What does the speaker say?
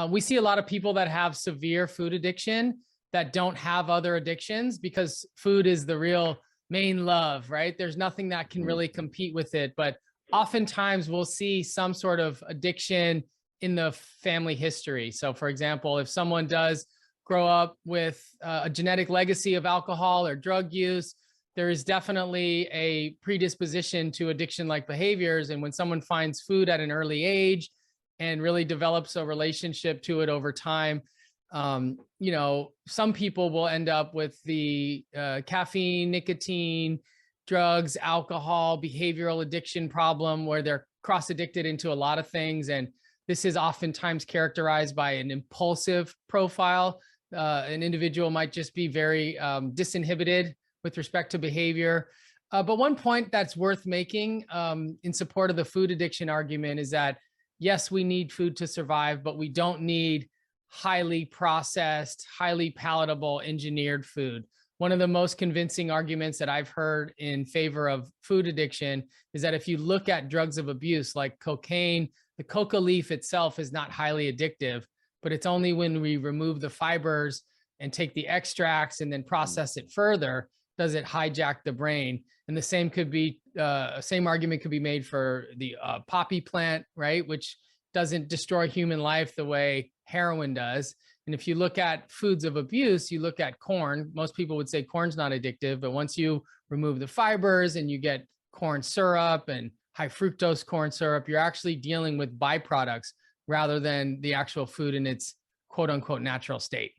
We see a lot of people that have severe food addiction that don't have other addictions because food is the real main love, right? There's nothing that can really compete with it. But oftentimes we'll see some sort of addiction in the family history. So, for example, if someone does grow up with a genetic legacy of alcohol or drug use, there is definitely a predisposition to addiction like behaviors. And when someone finds food at an early age and really develops a relationship to it over time, some people will end up with the caffeine, nicotine, drugs, alcohol, behavioral addiction problem where they're cross addicted into a lot of things. And this is oftentimes characterized by an impulsive profile. An individual might just be very disinhibited with respect to behavior. But one point that's worth making in support of the food addiction argument is that, yes, we need food to survive, but we don't need highly processed, highly palatable, engineered food. One of the most convincing arguments that I've heard in favor of food addiction is that if you look at drugs of abuse like cocaine, the coca leaf itself is not highly addictive, but it's only when we remove the fibers and take the extracts and then process it further does it hijack the brain. And the same argument could be made for the poppy plant, right? Which doesn't destroy human life the way heroin does. And if you look at foods of abuse, you look at corn. Most people would say corn's not addictive, but once you remove the fibers and you get corn syrup and high fructose corn syrup, you're actually dealing with byproducts rather than the actual food in its quote unquote natural state.